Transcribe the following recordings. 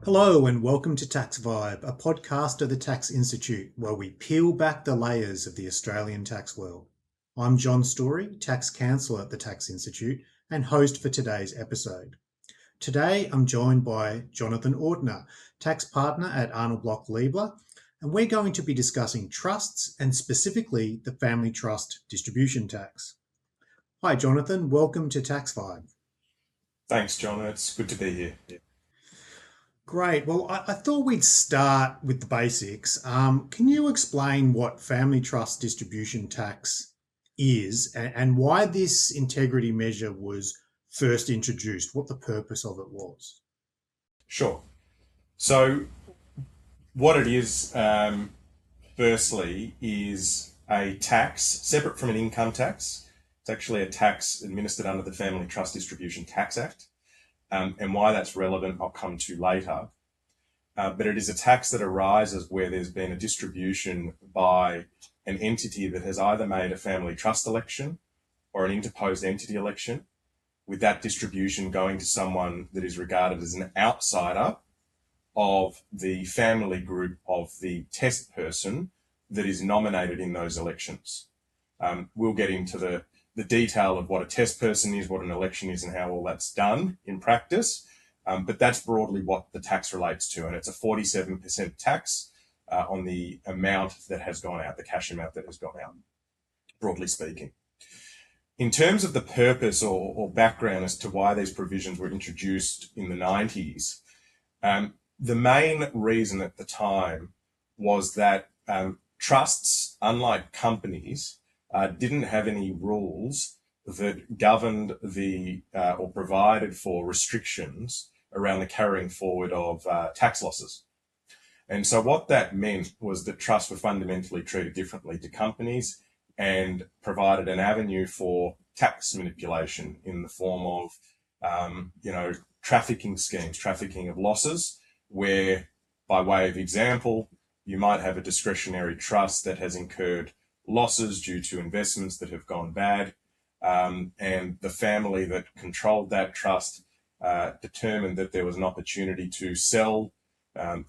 Hello and welcome to TaxVibe, a podcast of the Tax Institute where we peel back the layers of the Australian tax world. I'm John Storey, Tax Counsel at the Tax Institute and host for today's episode. Today I'm joined by Jonathan Ortner, Tax Partner at Arnold Bloch Leibler, and we're going to be discussing trusts and specifically the Family Trust Distribution Tax. Hi Jonathan, welcome to TaxVibe. Thanks, John. It's good to be here. Great. Well, I thought we'd start with the basics. Can you explain what family trust distribution tax is and why this integrity measure was first introduced, what the purpose of it was? Sure. So, what it is, firstly, is a tax separate from an income tax. It's actually a tax administered under the Family Trust Distribution Tax Act. And why that's relevant, I'll come to later. But it is a tax that arises where there's been a distribution by an entity that has either made a family trust election or an interposed entity election, with that distribution going to someone that is regarded as an outsider of the family group of the test person that is nominated in those elections. We'll get into the detail of what a test person is, what an election is, and how all that's done in practice. But that's broadly what the tax relates to. And it's a 47% tax on the amount that has gone out, the cash amount that has gone out, broadly speaking. In terms of the purpose or background as to why these provisions were introduced in the 90s, the main reason at the time was that trusts, unlike companies, didn't have any rules that governed or provided for restrictions around the carrying forward of tax losses. And so what that meant was that trusts were fundamentally treated differently to companies and provided an avenue for tax manipulation in the form of, trafficking schemes, trafficking of losses, where, by way of example, you might have a discretionary trust that has incurred losses due to investments that have gone bad, and the family that controlled that trust determined that there was an opportunity to sell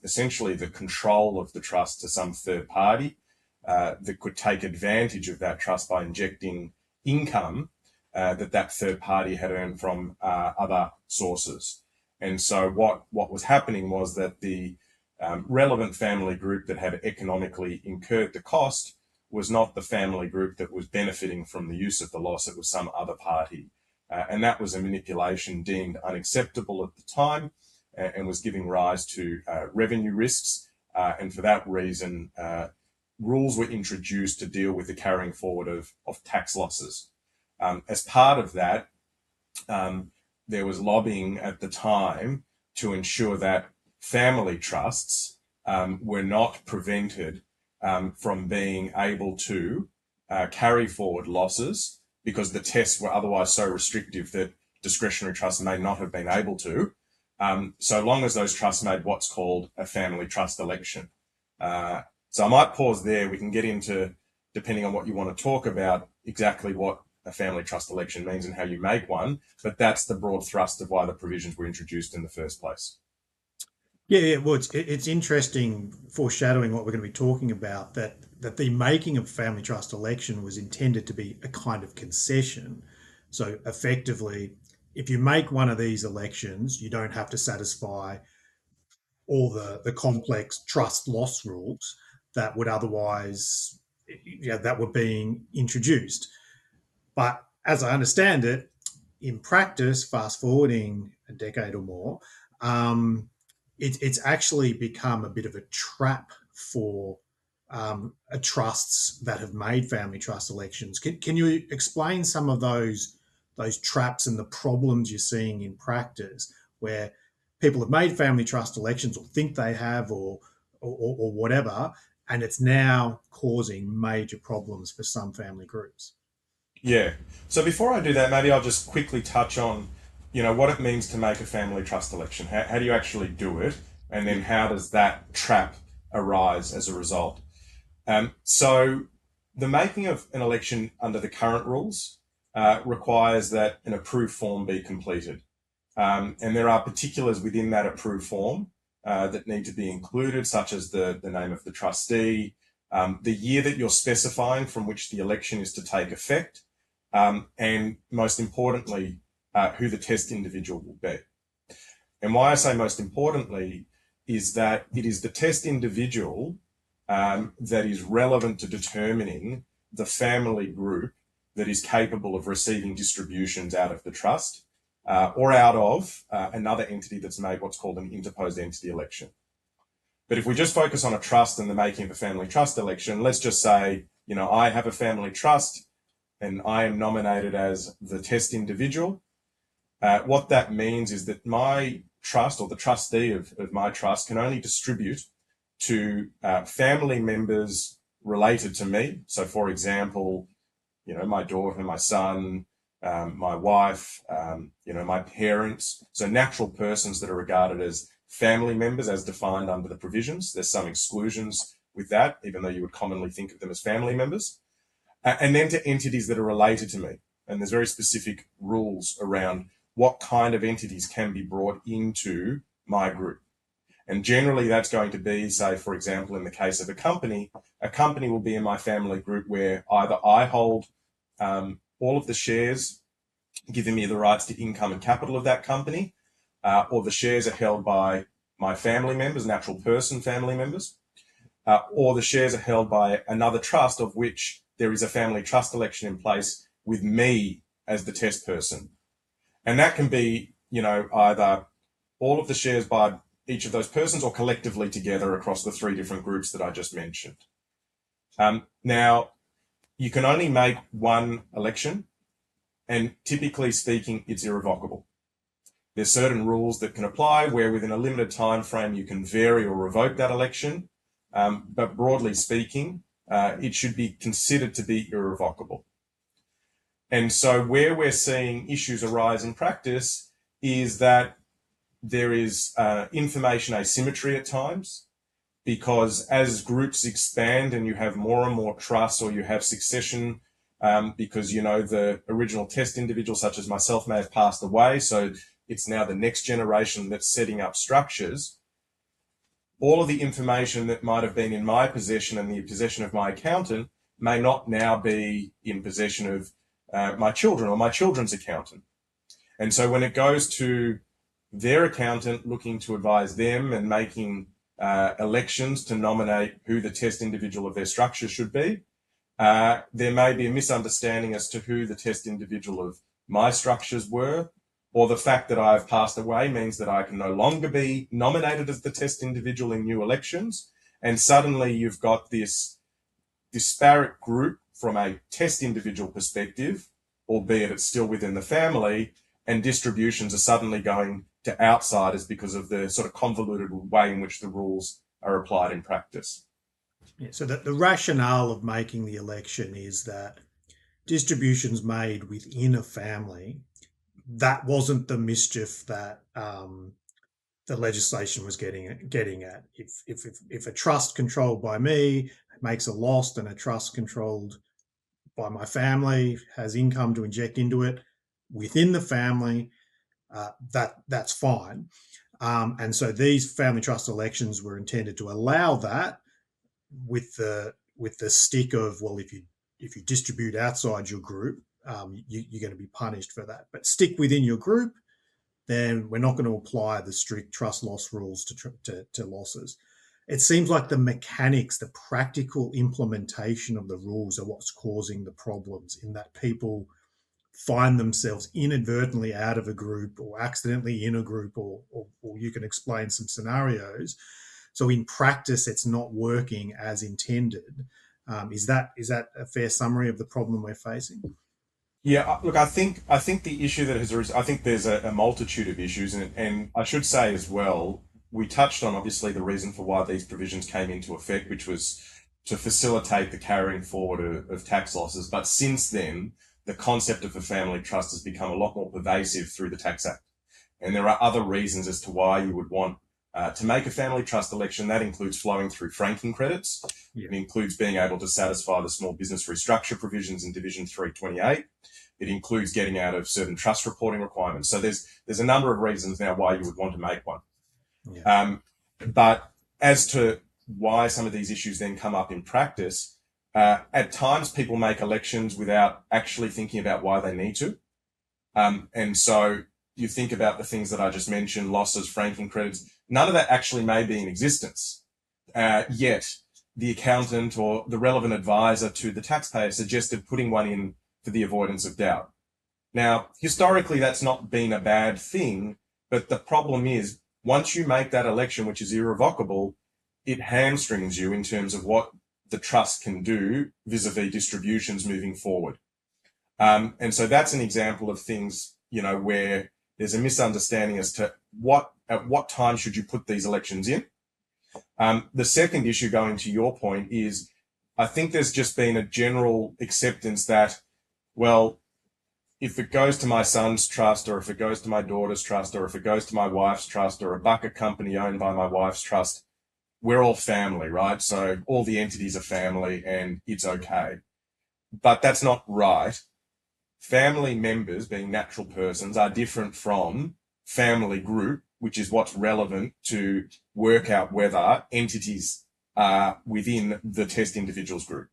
essentially the control of the trust to some third party that could take advantage of that trust by injecting income that third party had earned from other sources. And so what was happening was that the relevant family group that had economically incurred the cost was not the family group that was benefiting from the use of the loss. It was some other party. And that was a manipulation deemed unacceptable at the time and was giving rise to revenue risks. And for that reason, rules were introduced to deal with the carrying forward of tax losses. As part of that, there was lobbying at the time to ensure that family trusts were not prevented from being able to carry forward losses because the tests were otherwise so restrictive that discretionary trusts may not have been able to, so long as those trusts made what's called a family trust election. So I might pause there. We can get into, depending on what you want to talk about, exactly what a family trust election means and how you make one, but that's the broad thrust of why the provisions were introduced in the first place. Yeah, well, it's interesting foreshadowing what we're going to be talking about, that the making of family trust election was intended to be a kind of concession. So effectively, if you make one of these elections, you don't have to satisfy all the complex trust loss rules that would otherwise, that were being introduced. But as I understand it, in practice, fast forwarding a decade or more, it's actually become a bit of a trap for trusts that have made family trust elections. Can you explain some of those traps and the problems you're seeing in practice where people have made family trust elections or think they have or whatever, and it's now causing major problems for some family groups? Yeah. So before I do that, maybe I'll just quickly touch on, what it means to make a family trust election. How do you actually do it? And then how does that trap arise as a result? So the making of an election under the current rules requires that an approved form be completed. And there are particulars within that approved form that need to be included, such as the name of the trustee, the year that you're specifying from which the election is to take effect, and most importantly, who the test individual will be. And why I say most importantly is that it is the test individual that is relevant to determining the family group that is capable of receiving distributions out of the trust or out of another entity that's made what's called an interposed entity election. But if we just focus on a trust and the making of a family trust election, let's just say, I have a family trust and I am nominated as the test individual. What that means is that my trust, or the trustee of my trust, can only distribute to family members related to me. So, for example, my daughter, my son, my wife, my parents. So natural persons that are regarded as family members as defined under the provisions. There's some exclusions with that, even though you would commonly think of them as family members. And then to entities that are related to me. And there's very specific rules around what kind of entities can be brought into my group. And generally that's going to be, say, for example, in the case of a company will be in my family group where either I hold all of the shares, giving me the rights to income and capital of that company, or the shares are held by my family members, natural person family members, or the shares are held by another trust of which there is a family trust election in place with me as the test person. And that can be, either all of the shares by each of those persons or collectively together across the three different groups that I just mentioned. Now, you can only make one election, and typically speaking, it's irrevocable. There's certain rules that can apply where within a limited time frame you can vary or revoke that election, but broadly speaking, it should be considered to be irrevocable. And so where we're seeing issues arise in practice is that there is information asymmetry at times, because as groups expand and you have more and more trusts, or you have succession, because, the original test individual, such as myself, may have passed away, so it's now the next generation that's setting up structures. All of the information that might have been in my possession and the possession of my accountant may not now be in possession of my children or my children's accountant. And so when it goes to their accountant looking to advise them and making elections to nominate who the test individual of their structure should be, there may be a misunderstanding as to who the test individual of my structures were, or the fact that I've passed away means that I can no longer be nominated as the test individual in new elections. And suddenly you've got this disparate group from a test individual perspective, albeit it's still within the family, and distributions are suddenly going to outsiders because of the sort of convoluted way in which the rules are applied in practice. Yeah, so the rationale of making the election is that distributions made within a family, that wasn't the mischief that the legislation was getting at. If a trust controlled by me makes a loss, and a trust controlled by my family has income to inject into it within the family, that's fine. And so these family trust elections were intended to allow that, with the stick of, well, if you distribute outside your group, you're going to be punished for that. But stick within your group, then we're not going to apply the strict trust loss rules to losses. It seems like the mechanics, the practical implementation of the rules are what's causing the problems, in that people find themselves inadvertently out of a group or accidentally in a group, or you can explain some scenarios. So in practice, it's not working as intended. Is that a fair summary of the problem we're facing? Yeah, look, I think the issue that has arisen, I think there's a multitude of issues, and I should say as well, we touched on obviously the reason for why these provisions came into effect, which was to facilitate the carrying forward of tax losses. But since then, the concept of a family trust has become a lot more pervasive through the Tax Act. And there are other reasons as to why you would want to make a family trust election. That includes flowing through franking credits. Yeah. It includes being able to satisfy the small business restructure provisions in Division 328. It includes getting out of certain trust reporting requirements. So there's a number of reasons now why you would want to make one. Yeah. But as to why some of these issues then come up in practice, at times people make elections without actually thinking about why they need to. And so you think about the things that I just mentioned, losses, franking credits, none of that actually may be in existence. Yet the accountant or the relevant advisor to the taxpayer suggested putting one in for the avoidance of doubt. Now, historically, that's not been a bad thing, but the problem is once you make that election, which is irrevocable, it hamstrings you in terms of what the trust can do vis-a-vis distributions moving forward. And so that's an example of things, where there's a misunderstanding as to at what time should you put these elections in. The second issue, going to your point, is I think there's just been a general acceptance that, well, if it goes to my son's trust, or if it goes to my daughter's trust, or if it goes to my wife's trust, or a bucket company owned by my wife's trust, we're all family, right? So all the entities are family and it's okay. But that's not right. Family members, being natural persons, are different from family group, which is what's relevant to work out whether entities are within the test individuals group.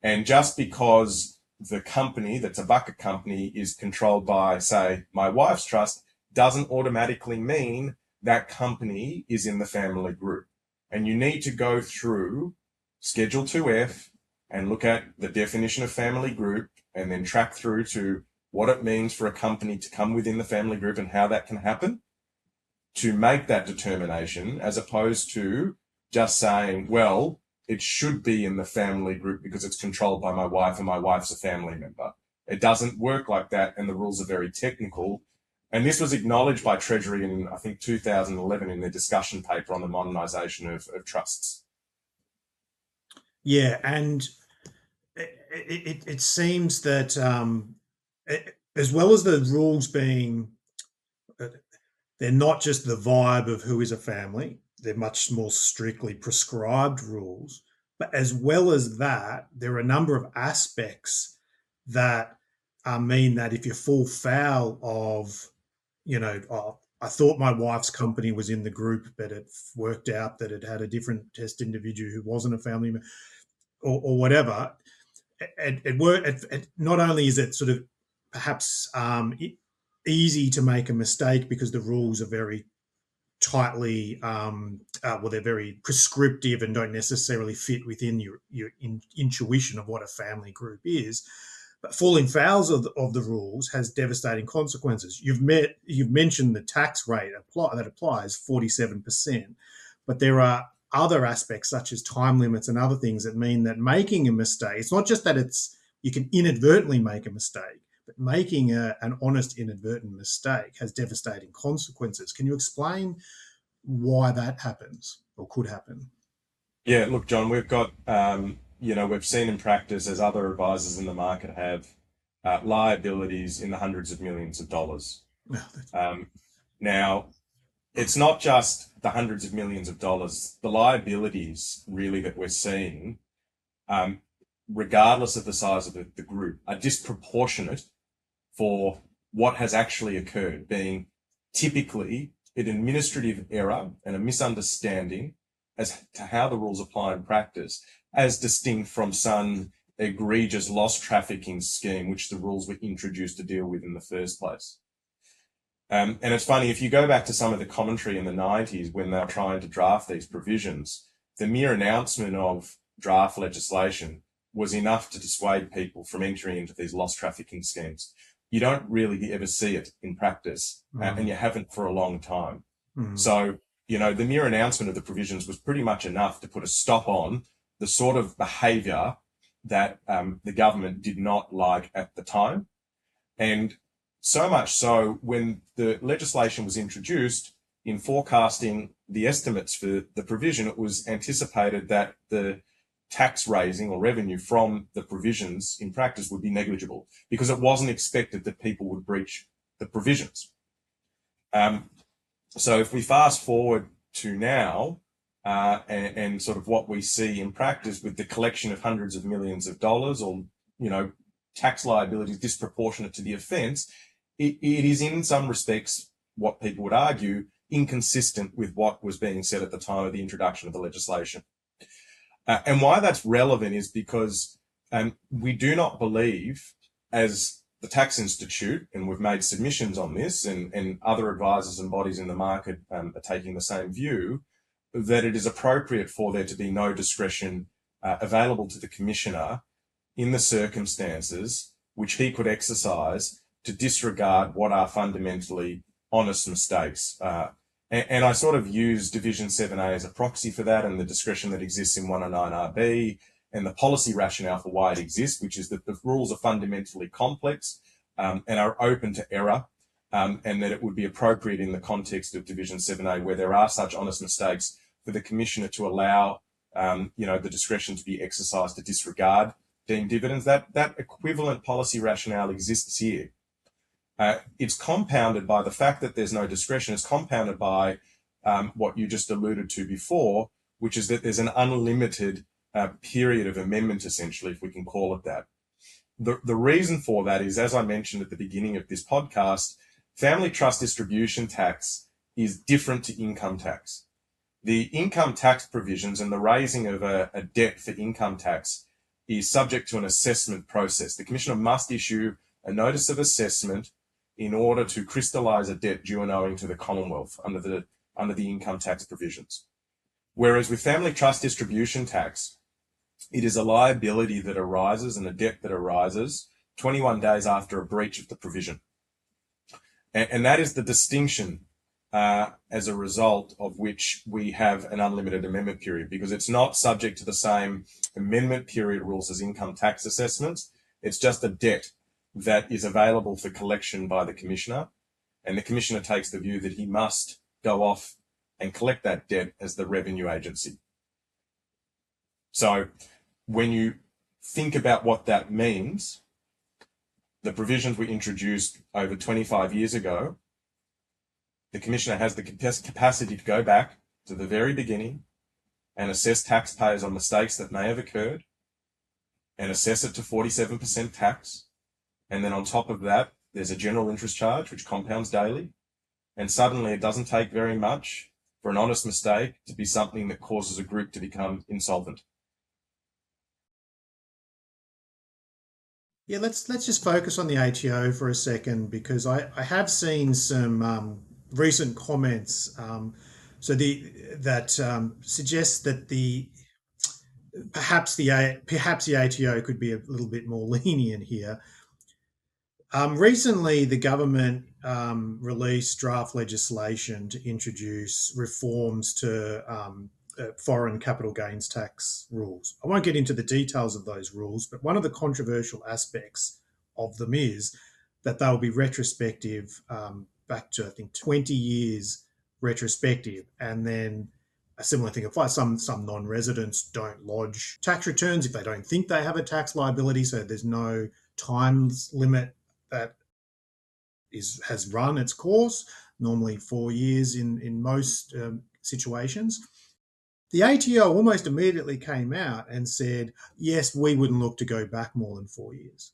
And just because the company that's a bucket company is controlled by, say, my wife's trust, doesn't automatically mean that company is in the family group. And you need to go through Schedule 2F and look at the definition of family group and then track through to what it means for a company to come within the family group and how that can happen to make that determination, as opposed to just saying, well, it should be in the family group because it's controlled by my wife and my wife's a family member. It doesn't work like that, and the rules are very technical. And this was acknowledged by Treasury in, I think, 2011 in their discussion paper on the modernisation of trusts. Yeah, and it seems that as well as the rules being, they're not just the vibe of who is a family, they're much more strictly prescribed rules. But as well as that, there are a number of aspects that mean that if you fall foul of, oh, I thought my wife's company was in the group, but it worked out that it had a different test individual who wasn't a family member, or whatever. Not only is it sort of perhaps easy to make a mistake because the rules are very tightly, they're very prescriptive and don't necessarily fit within your intuition of what a family group is. But falling foul of the rules has devastating consequences. You've mentioned the tax rate that applies, 47%, but there are other aspects such as time limits and other things that mean that making a mistake, it's not just that you can inadvertently make a mistake, but making an honest inadvertent mistake has devastating consequences. Can you explain why that happens or could happen? Yeah, look, John, we've got, we've seen in practice, as other advisors in the market have, liabilities in the hundreds of millions of dollars. Now, it's not just the hundreds of millions of dollars. The liabilities really that we're seeing, regardless of the size of the group, are disproportionate for what has actually occurred, being typically an administrative error and a misunderstanding as to how the rules apply in practice, as distinct from some egregious loss trafficking scheme which the rules were introduced to deal with in the first place. And it's funny, if you go back to some of the commentary in the 90s when they were trying to draft these provisions, the mere announcement of draft legislation was enough to dissuade people from entering into these loss trafficking schemes. You don't really ever see it in practice, and you haven't for a long time. So, the mere announcement of the provisions was pretty much enough to put a stop on the sort of behaviour that the government did not like at the time. And so much so, when the legislation was introduced, in forecasting the estimates for the provision, it was anticipated that the tax raising or revenue from the provisions in practice would be negligible because it wasn't expected that people would breach the provisions. So if we fast forward to now and sort of what we see in practice with the collection of hundreds of millions of dollars or, tax liabilities disproportionate to the offence, it is in some respects what people would argue inconsistent with what was being said at the time of the introduction of the legislation. And why that's relevant is because we do not believe, as the Tax Institute, and we've made submissions on this, and other advisors and bodies in the market are taking the same view, that it is appropriate for there to be no discretion available to the Commissioner in the circumstances which he could exercise to disregard what are fundamentally honest mistakes. And I sort of use Division 7A as a proxy for that, and the discretion that exists in 109RB, and the policy rationale for why it exists, which is that the rules are fundamentally complex and are open to error, and that it would be appropriate in the context of Division 7A, where there are such honest mistakes, for the Commissioner to allow the discretion to be exercised to disregard deemed dividends. That equivalent policy rationale exists here. It's compounded by the fact that there's no discretion. It's compounded by what you just alluded to before, which is that there's an unlimited period of amendment, essentially, if we can call it that. The reason for that is, as I mentioned at the beginning of this podcast, family trust distribution tax is different to income tax. The income tax provisions and the raising of a debt for income tax is subject to an assessment process. The Commissioner must issue a notice of assessment in order to crystallise a debt due and owing to the Commonwealth under the income tax provisions. Whereas with family trust distribution tax, it is a liability that arises and a debt that arises 21 days after a breach of the provision. And that is the distinction as a result of which we have an unlimited amendment period, because it's not subject to the same amendment period rules as income tax assessments. It's just a debt that is available for collection by the Commissioner, and the Commissioner takes the view that he must go off and collect that debt as the revenue agency. So when you think about what that means, the provisions were introduced over 25 years ago. The Commissioner has the capacity to go back to the very beginning and assess taxpayers on mistakes that may have occurred and assess it to 47% tax. And then on top of that, there's a general interest charge, which compounds daily. And suddenly it doesn't take very much for an honest mistake to be something that causes a group to become insolvent. Yeah, let's just focus on the ATO for a second, because I have seen some recent comments that suggest that perhaps the ATO could be a little bit more lenient here. Recently, the government released draft legislation to introduce reforms to foreign capital gains tax rules. I won't get into the details of those rules, but one of the controversial aspects of them is that they'll be retrospective back to, I think, 20 years retrospective. And then a similar thing applies. Some non-residents don't lodge tax returns if they don't think they have a tax liability, so there's no time limit that has run its course, normally 4 years in most situations. The ATO almost immediately came out and said, yes, we wouldn't look to go back more than 4 years.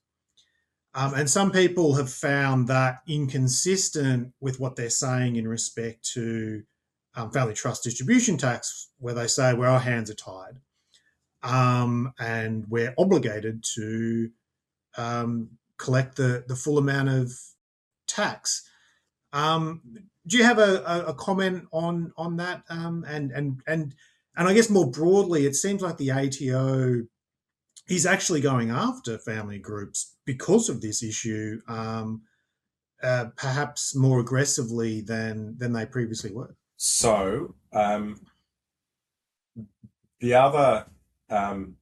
And some people have found that inconsistent with what they're saying in respect to family trust distribution tax, where they say, well, our hands are tied and we're obligated to collect the full amount of tax. Do you have a comment on that? And I guess more broadly, it seems like the ATO is actually going after family groups because of this issue, perhaps more aggressively than they previously were. So the other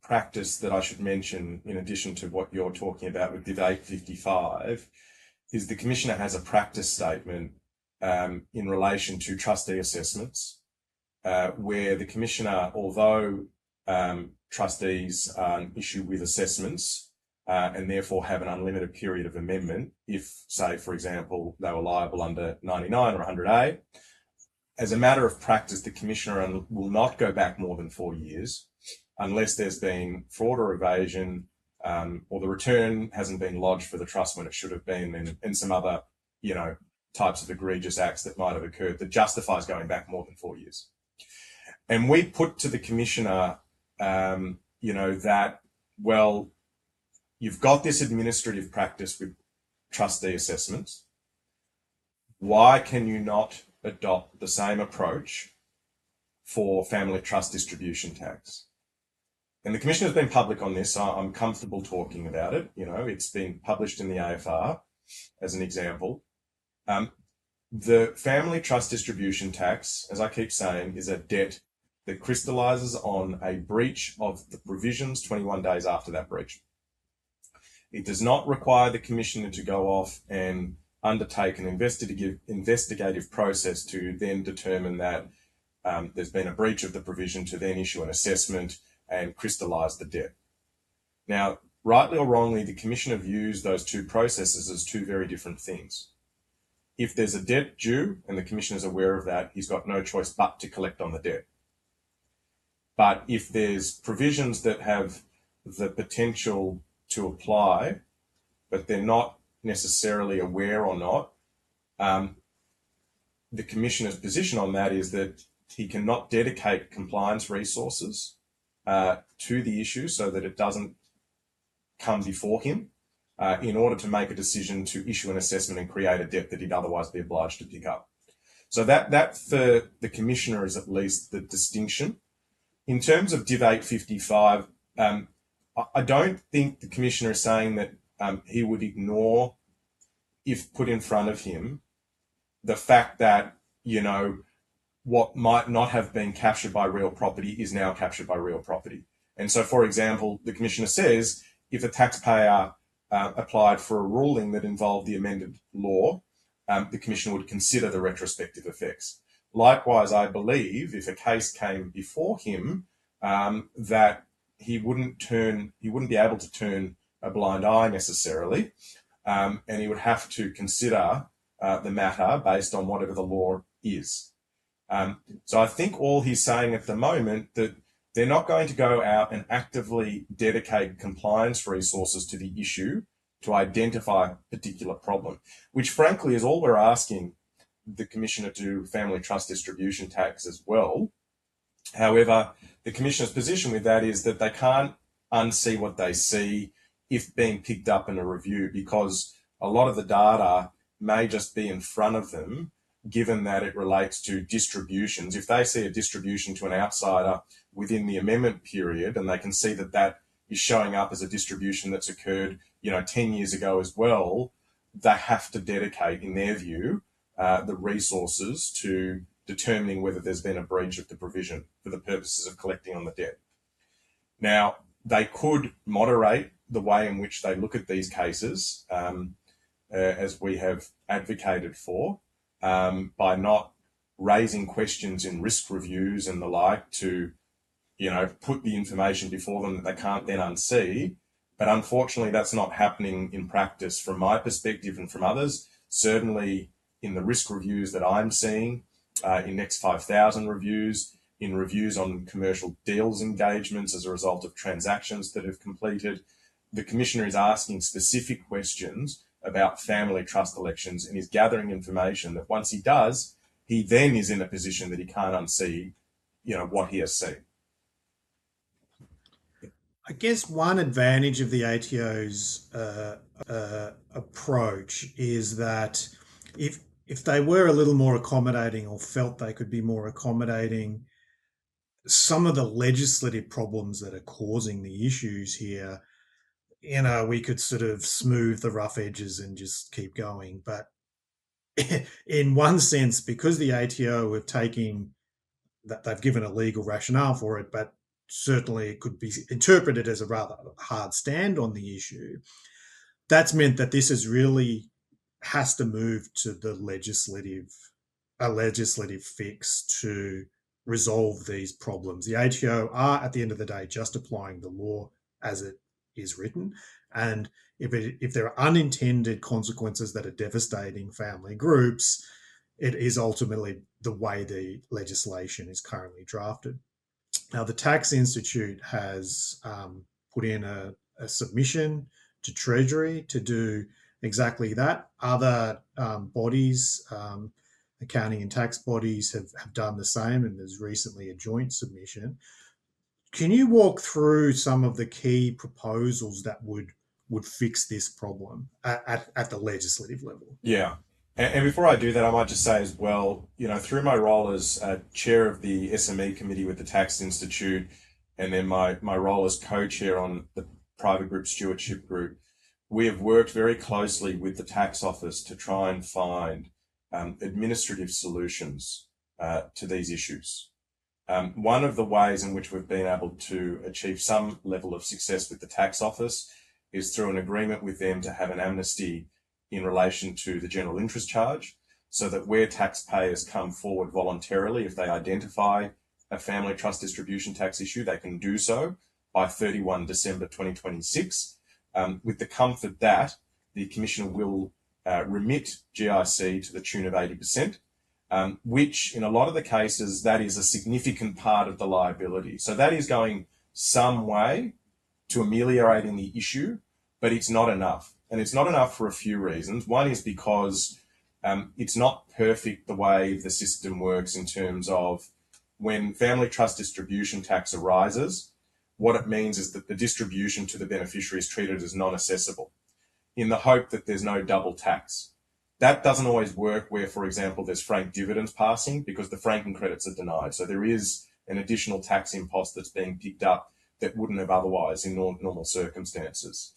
practice that I should mention, in addition to what you're talking about with Div 855, is the Commissioner has a practice statement in relation to trustee assessments, where the Commissioner, although trustees are an issue with assessments and therefore have an unlimited period of amendment, if, say, for example, they were liable under 99 or 100A, as a matter of practice, the Commissioner will not go back more than 4 years unless there's been fraud or evasion, or the return hasn't been lodged for the trust when it should have been, and some other, types of egregious acts that might have occurred that justifies going back more than 4 years. And we put to the Commissioner, that, well, you've got this administrative practice with trustee assessments. Why can you not adopt the same approach for family trust distribution tax? And the Commissioner has been public on this, so I'm comfortable talking about it. It's been published in the AFR as an example. The family trust distribution tax, as I keep saying, is a debt that crystallises on a breach of the provisions 21 days after that breach. It does not require the Commissioner to go off and undertake an investigative process to then determine that there's been a breach of the provision, to then issue an assessment and crystallise the debt. Now, rightly or wrongly, the Commissioner views those two processes as two very different things. If there's a debt due and the Commissioner is aware of that, he's got no choice but to collect on the debt. But if there's provisions that have the potential to apply, but they're not necessarily aware or not, the Commissioner's position on that is that he cannot dedicate compliance resources to the issue so that it doesn't come before him in order to make a decision to issue an assessment and create a debt that he'd otherwise be obliged to pick up. So that for the Commissioner is at least the distinction. In terms of Div 855, I don't think the Commissioner is saying that he would ignore, if put in front of him, the fact that, what might not have been captured by real property is now captured by real property. And so, for example, the Commissioner says if a taxpayer applied for a ruling that involved the amended law, the Commissioner would consider the retrospective effects. Likewise, I believe if a case came before him, that he wouldn't be able to turn a blind eye necessarily, and he would have to consider the matter based on whatever the law is. So I think all he's saying at the moment that they're not going to go out and actively dedicate compliance resources to the issue to identify a particular problem, which frankly is all we're asking the Commissioner to do family trust distribution tax as well. However, the Commissioner's position with that is that they can't unsee what they see if being picked up in a review, because a lot of the data may just be in front of them, given that it relates to distributions. If they see a distribution to an outsider within the amendment period and they can see that that is showing up as a distribution that's occurred, 10 years ago as well, they have to dedicate, in their view, the resources to determining whether there's been a breach of the provision for the purposes of collecting on the debt. Now, they could moderate the way in which they look at these cases, as we have advocated for, by not raising questions in risk reviews and the like to, put the information before them that they can't then unsee. But unfortunately, that's not happening in practice from my perspective and from others. Certainly in the risk reviews that I'm seeing, in Next 5000 reviews, in reviews on commercial deals engagements as a result of transactions that have completed, the Commissioner is asking specific questions about family trust elections and is gathering information that once he does, he then is in a position that he can't unsee, what he has seen. I guess one advantage of the ATO's approach is that if they were a little more accommodating or felt they could be more accommodating, some of the legislative problems that are causing the issues here, we could sort of smooth the rough edges and just keep going. But in one sense, because the ATO have taken that, they've given a legal rationale for it, but certainly it could be interpreted as a rather hard stand on the issue. That's meant that this is really has to move to a legislative fix to resolve these problems. The ATO are, at the end of the day, just applying the law as it is written, and if there are unintended consequences that are devastating family groups, it is ultimately the way the legislation is currently drafted. Now, the Tax Institute has put in a submission to Treasury to do exactly that. Other bodies, accounting and tax bodies, have done the same, and there's recently a joint submission. Can you walk through some of the key proposals that would fix this problem at the legislative level? Yeah. And before I do that, I might just say as well, through my role as chair of the SME committee with the Tax Institute, and then my role as co-chair on the private group stewardship group, we have worked very closely with the tax office to try and find administrative solutions to these issues. One of the ways in which we've been able to achieve some level of success with the tax office is through an agreement with them to have an amnesty in relation to the general interest charge, so that where taxpayers come forward voluntarily, if they identify a family trust distribution tax issue, they can do so by 31 December 2026, with the comfort that the Commissioner will remit GIC to the tune of 80%, which in a lot of the cases, that is a significant part of the liability. So that is going some way to ameliorating the issue, but it's not enough. And it's not enough for a few reasons. One is because it's not perfect the way the system works in terms of when family trust distribution tax arises, what it means is that the distribution to the beneficiary is treated as non-assessable in the hope that there's no double tax. That doesn't always work where, for example, there's franked dividends passing, because the franking credits are denied. So there is an additional tax impost that's being picked up that wouldn't have otherwise in normal circumstances.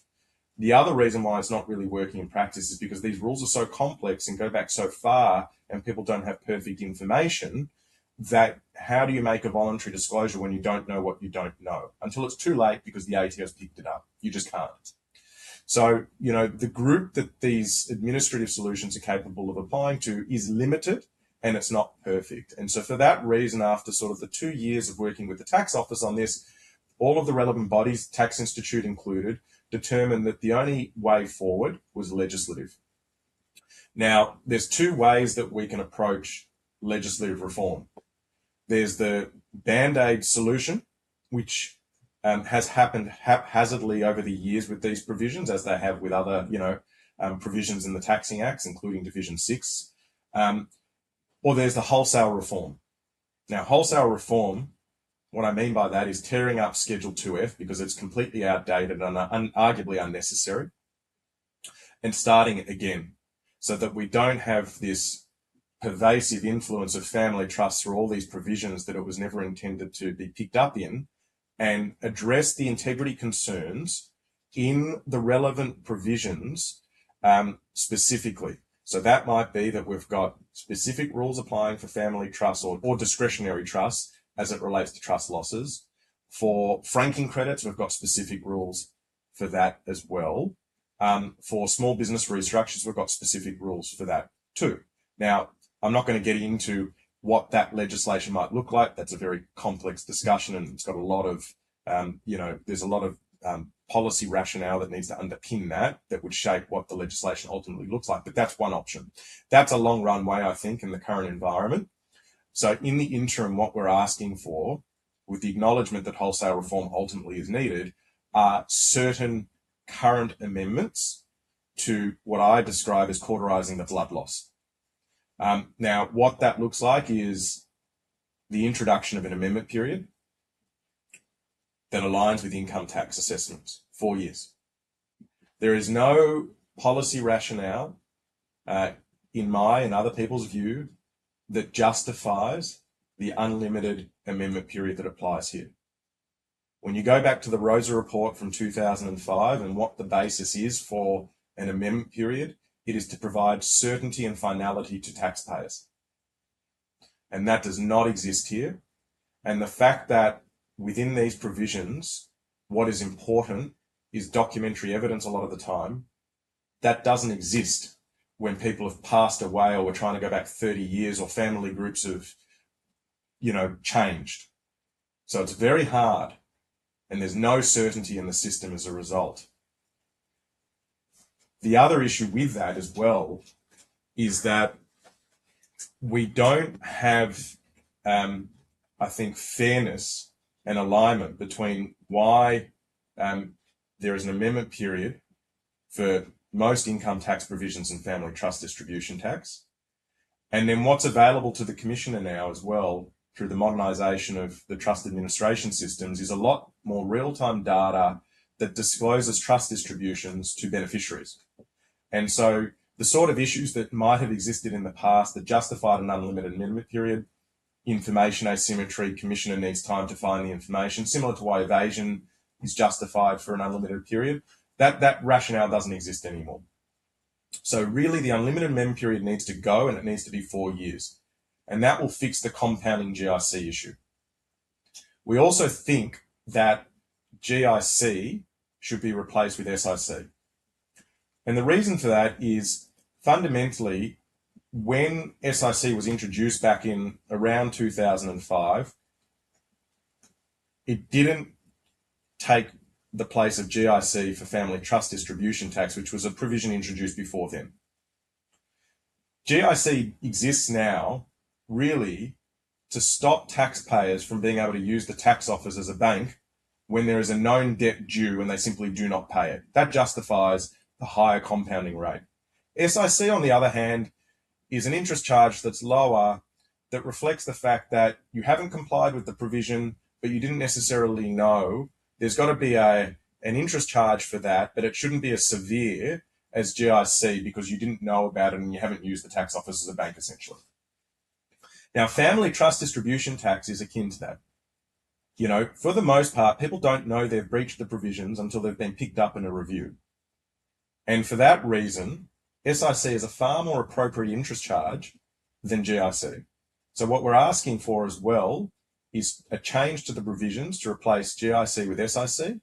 The other reason why it's not really working in practice is because these rules are so complex and go back so far, and people don't have perfect information, that how do you make a voluntary disclosure when you don't know what you don't know? Until it's too late because the ATO's picked it up. You just can't. So, the group that these administrative solutions are capable of applying to is limited, and it's not perfect. And so for that reason, after sort of the 2 years of working with the tax office on this, all of the relevant bodies, Tax Institute included, determined that the only way forward was legislative. Now, there's two ways that we can approach legislative reform. There's the Band-Aid solution, which has happened haphazardly over the years with these provisions, as they have with other, provisions in the taxing acts, including Division 6. Or there's the wholesale reform. Now, wholesale reform, what I mean by that is tearing up Schedule 2F because it's completely outdated and arguably unnecessary, and starting it again so that we don't have this pervasive influence of family trusts through all these provisions that it was never intended to be picked up in, and address the integrity concerns in the relevant provisions specifically. So that might be that we've got specific rules applying for family trusts or discretionary trusts as it relates to trust losses. For franking credits, we've got specific rules for that as well. For small business restructures, we've got specific rules for that too. Now, I'm not going to get into what that legislation might look like. That's a very complex discussion, and it's got a lot of, there's a lot of policy rationale that needs to underpin that would shape what the legislation ultimately looks like. But that's one option. That's a long runway, I think, in the current environment. So in the interim, what we're asking for, with the acknowledgement that wholesale reform ultimately is needed, are certain current amendments to what I describe as cauterising the blood loss. Now, what that looks like is the introduction of an amendment period that aligns with income tax assessments, 4 years. There is no policy rationale, in my and other people's view, that justifies the unlimited amendment period that applies here. When you go back to the Rosa report from 2005 and what the basis is for an amendment period, it is to provide certainty and finality to taxpayers. And that does not exist here. And the fact that within these provisions, what is important is documentary evidence a lot of the time. That doesn't exist when people have passed away or we're trying to go back 30 years or family groups have, changed. So it's very hard, and there's no certainty in the system as a result. The other issue with that as well is that we don't have, I think, fairness and alignment between why there is an amendment period for most income tax provisions and family trust distribution tax. And then what's available to the Commissioner now as well, through the modernisation of the trust administration systems, is a lot more real-time data that discloses trust distributions to beneficiaries. And so the sort of issues that might have existed in the past that justified an unlimited amendment period, information asymmetry, Commissioner needs time to find the information, similar to why evasion is justified for an unlimited period, that rationale doesn't exist anymore. So really the unlimited amendment period needs to go, and it needs to be 4 years. And that will fix the compounding GIC issue. We also think that GIC should be replaced with SIC. And the reason for that is fundamentally when SIC was introduced back in around 2005, it didn't take the place of GIC for family trust distribution tax, which was a provision introduced before then. GIC exists now really to stop taxpayers from being able to use the tax office as a bank when there is a known debt due and they simply do not pay it. That justifies the higher compounding rate. SIC, on the other hand, is an interest charge that's lower, that reflects the fact that you haven't complied with the provision, but you didn't necessarily know. There's got to be an interest charge for that, but it shouldn't be as severe as GIC because you didn't know about it and you haven't used the tax office as a bank, essentially. Now, family trust distribution tax is akin to that. You know, for the most part, people don't know they've breached the provisions until they've been picked up in a review. And for that reason, SIC is a far more appropriate interest charge than GIC. So what we're asking for as well is a change to the provisions to replace GIC with SIC.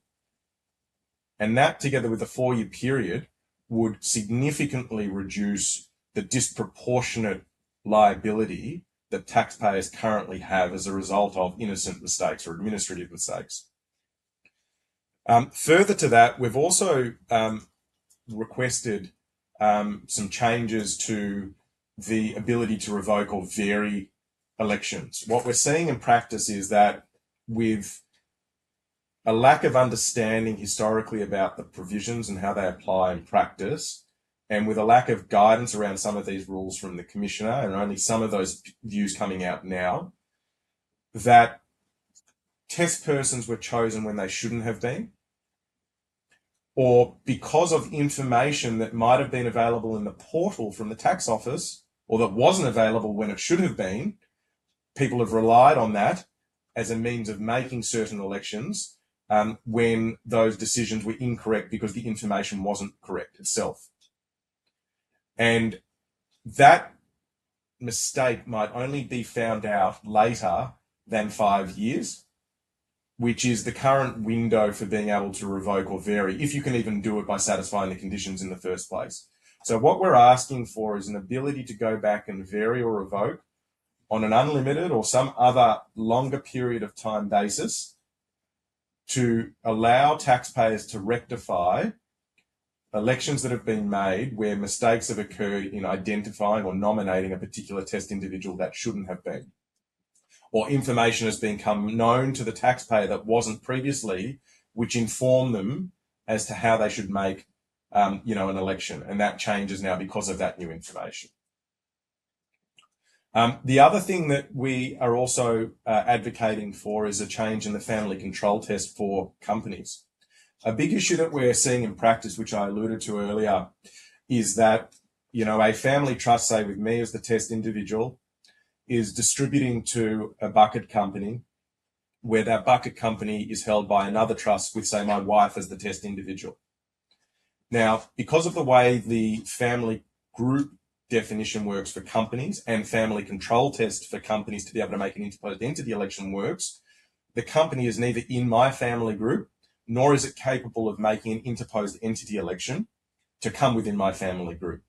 And that, together with a 4-year period, would significantly reduce the disproportionate liability that taxpayers currently have as a result of innocent mistakes or administrative mistakes. Further to that, we've also requested some changes to the ability to revoke or vary elections. What we're seeing in practice is that with a lack of understanding historically about the provisions and how they apply in practice, and with a lack of guidance around some of these rules from the Commissioner, and only some of those views coming out now, that test persons were chosen when they shouldn't have been, or because of information that might have been available in the portal from the tax office, or that wasn't available when it should have been, people have relied on that as a means of making certain elections when those decisions were incorrect because the information wasn't correct itself. And that mistake might only be found out later than 5 years, which is the current window for being able to revoke or vary, if you can even do it by satisfying the conditions in the first place. So what we're asking for is an ability to go back and vary or revoke on an unlimited or some other longer period of time basis to allow taxpayers to rectify elections that have been made where mistakes have occurred in identifying or nominating a particular test individual that shouldn't have been, or information has become known to the taxpayer that wasn't previously, which informed them as to how they should make an election, and that changes now because of that new information. The other thing that we are also advocating for is a change in the family control test for companies. A big issue that we're seeing in practice, which I alluded to earlier, is that, a family trust, say with me as the test individual, is distributing to a bucket company where that bucket company is held by another trust with, say, my wife as the test individual. Now, because of the way the family group definition works for companies and family control test for companies to be able to make an interposed entity election works, the company is neither in my family group nor is it capable of making an interposed entity election to come within my family group.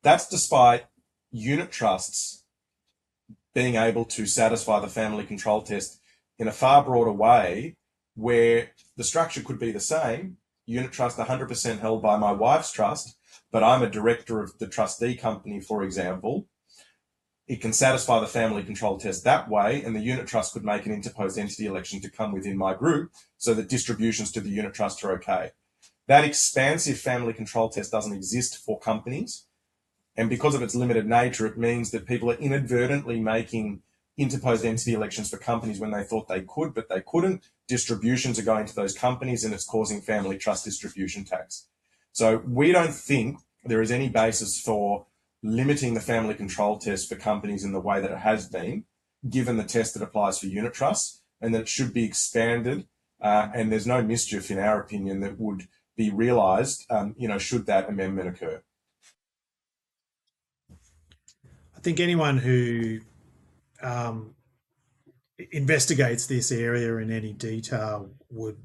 That's despite unit trusts being able to satisfy the family control test in a far broader way, where the structure could be the same, unit trust 100% held by my wife's trust, but I'm a director of the trustee company, for example. It can satisfy the family control test that way, and the unit trust could make an interposed entity election to come within my group so that distributions to the unit trust are okay. That expansive family control test doesn't exist for companies. And because of its limited nature, it means that people are inadvertently making interposed entity elections for companies when they thought they could, but they couldn't. Distributions are going to those companies and it's causing family trust distribution tax. So we don't think there is any basis for limiting the family control test for companies in the way that it has been, given the test that applies for unit trusts, and that it should be expanded. And there's no mischief, in our opinion, that would be realised, should that amendment occur. I think anyone who um, investigates this area in any detail would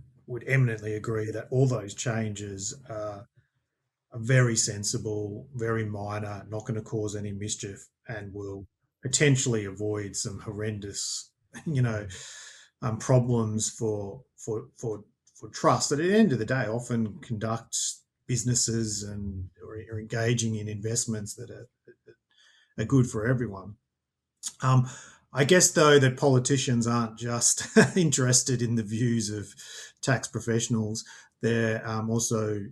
eminently agree that all those changes are very sensible, very minor, not going to cause any mischief, and will potentially avoid some horrendous, you know, problems for trust that at the end of the day often conduct businesses and or engaging in investments that are good for everyone. Um, I guess though that politicians aren't just interested in the views of tax professionals; they're also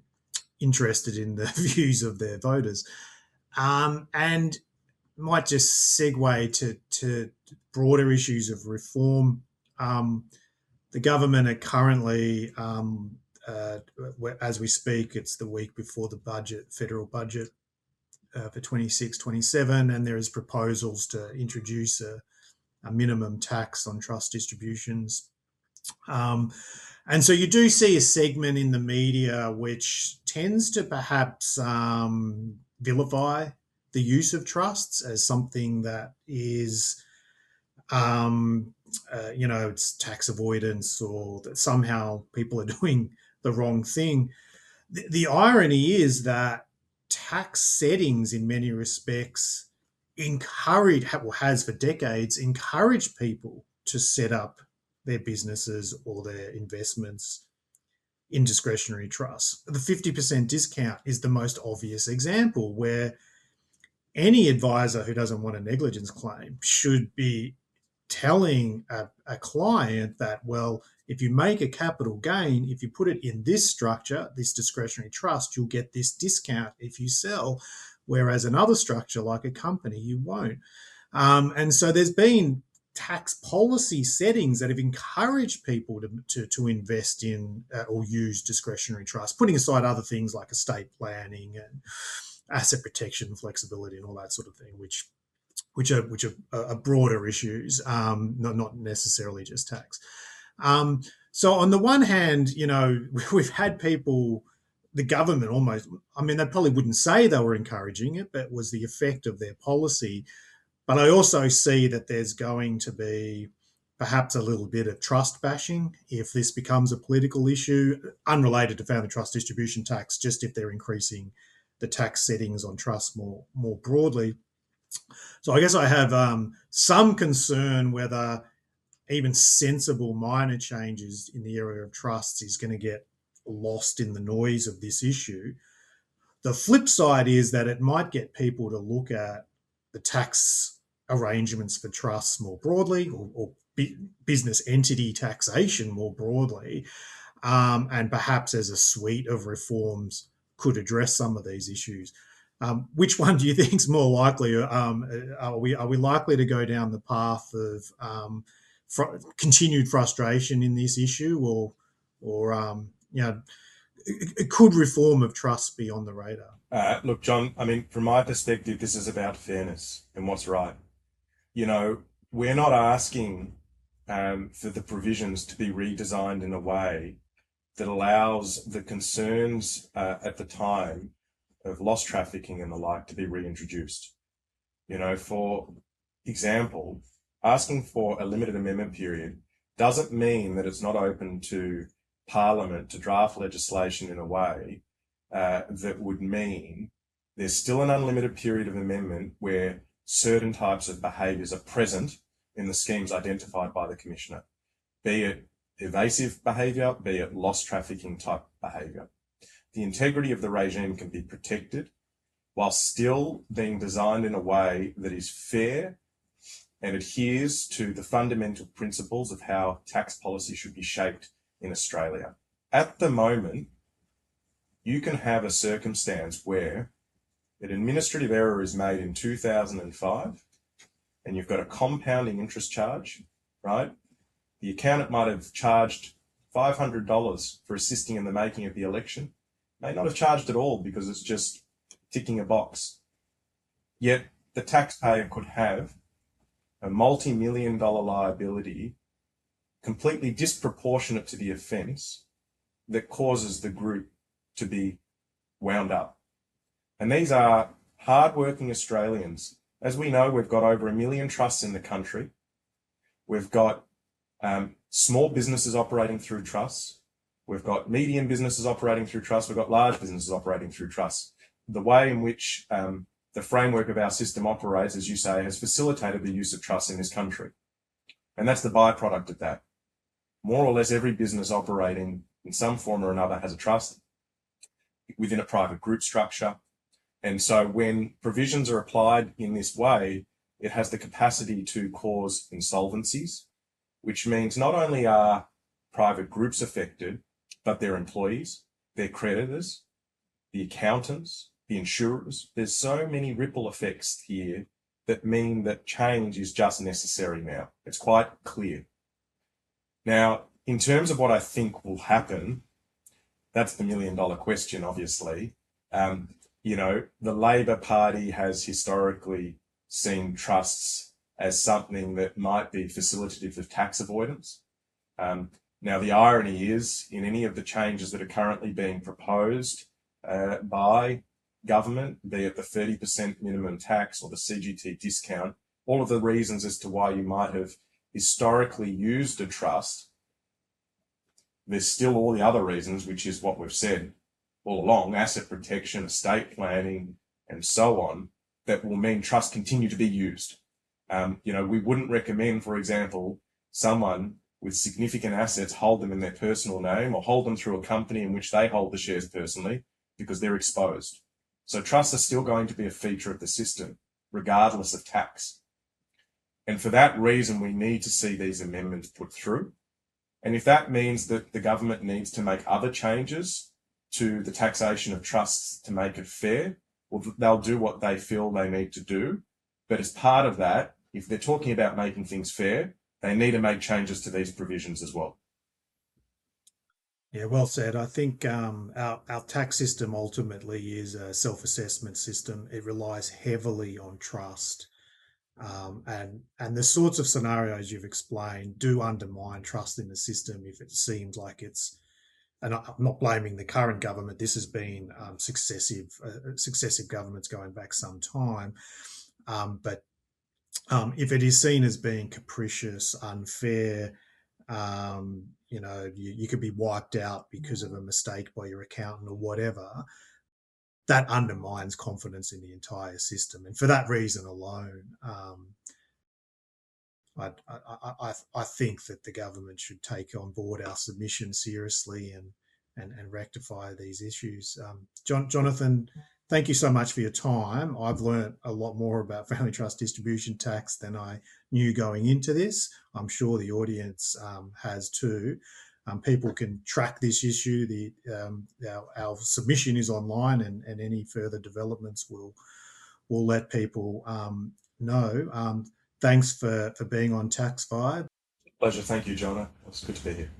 interested in the views of their voters. And might just segue to broader issues of reform. Um, the government are currently, as we speak, it's the week before the budget, federal budget for 26-27, and there is proposals to introduce a minimum tax on trust distributions. Um, and so you do see a segment in the media which tends to perhaps vilify the use of trusts as something that is, it's tax avoidance or that somehow people are doing the wrong thing. The irony is that tax settings, in many respects, has for decades encouraged people to set up their businesses or their investments in discretionary trusts. The 50% discount is the most obvious example where any advisor who doesn't want a negligence claim should be telling a client that, well, if you make a capital gain, if you put it in this structure, this discretionary trust, you'll get this discount if you sell, whereas another structure like a company, you won't. And so there's been tax policy settings that have encouraged people to invest in or use discretionary trusts, putting aside other things like estate planning and asset protection, flexibility, and all that sort of thing, which are broader issues, not necessarily just tax. So on the one hand, we've had people, the government almost, I mean, they probably wouldn't say they were encouraging it, but it was the effect of their policy. But I also see that there's going to be perhaps a little bit of trust bashing if this becomes a political issue, unrelated to family trust distribution tax, just if they're increasing the tax settings on trusts more broadly. So I guess I have some concern whether even sensible minor changes in the area of trusts is going to get lost in the noise of this issue. The flip side is that it might get people to look at the tax arrangements for trusts more broadly, or business entity taxation more broadly, and perhaps as a suite of reforms could address some of these issues. Which one do you think is more likely? Are we likely to go down the path of continued frustration in this issue, or could reform of trusts be on the radar? Look, John, I mean, from my perspective, this is about fairness and what's right. We're not asking for the provisions to be redesigned in a way that allows the concerns at the time of loss trafficking and the like to be reintroduced. For example, asking for a limited amendment period doesn't mean that it's not open to Parliament to draft legislation in a way that would mean there's still an unlimited period of amendment where certain types of behaviours are present in the schemes identified by the Commissioner, be it evasive behaviour, be it loss trafficking type behaviour. The integrity of the regime can be protected while still being designed in a way that is fair and adheres to the fundamental principles of how tax policy should be shaped in Australia. At the moment, you can have a circumstance where an administrative error is made in 2005 and you've got a compounding interest charge, right? The accountant might have charged $500 for assisting in the making of the election, may not have charged at all because it's just ticking a box. Yet the taxpayer could have a multi-million-dollar liability completely disproportionate to the offence that causes the group to be wound up. And these are hard-working Australians. As we know, we've got over 1 million trusts in the country. We've got small businesses operating through trusts. We've got medium businesses operating through trusts. We've got large businesses operating through trusts. The way in which the framework of our system operates, as you say, has facilitated the use of trusts in this country. And that's the byproduct of that. More or less every business operating in some form or another has a trust within a private group structure. And so when provisions are applied in this way, it has the capacity to cause insolvencies, which means not only are private groups affected, but their employees, their creditors, the accountants, the insurers. There's so many ripple effects here that mean that change is just necessary now. It's quite clear. Now, in terms of what I think will happen, that's the million-dollar question, obviously. The Labor Party has historically seen trusts as something that might be facilitative of tax avoidance. Now, the irony is, in any of the changes that are currently being proposed by government, be it the 30% minimum tax or the CGT discount, all of the reasons as to why you might have historically used a trust, there's still all the other reasons, which is what we've said all along, asset protection, estate planning, and so on, that will mean trusts continue to be used. We wouldn't recommend, for example, someone with significant assets hold them in their personal name or hold them through a company in which they hold the shares personally because they're exposed. So trusts are still going to be a feature of the system, regardless of tax. And for that reason, we need to see these amendments put through. And if that means that the government needs to make other changes to the taxation of trusts to make it fair, well, they'll do what they feel they need to do. But as part of that, if they're talking about making things fair, they need to make changes to these provisions as well. Yeah, well said. I think our tax system ultimately is a self-assessment system. It relies heavily on trust, and the sorts of scenarios you've explained do undermine trust in the system if it seems like it's. And I'm not blaming the current government. This has been successive governments going back some time, but if it is seen as being capricious, unfair, you could be wiped out because of a mistake by your accountant or whatever, that undermines confidence in the entire system. And for that reason alone, I think that the government should take on board our submission seriously and rectify these issues. Jonathan, thank you so much for your time. I've learned a lot more about family trust distribution tax than I knew going into this. I'm sure the audience has too. People can track this issue. Our submission is online, and any further developments will let people know. Thanks for being on TaxVibe. Pleasure. Thank you, John. It's good to be here.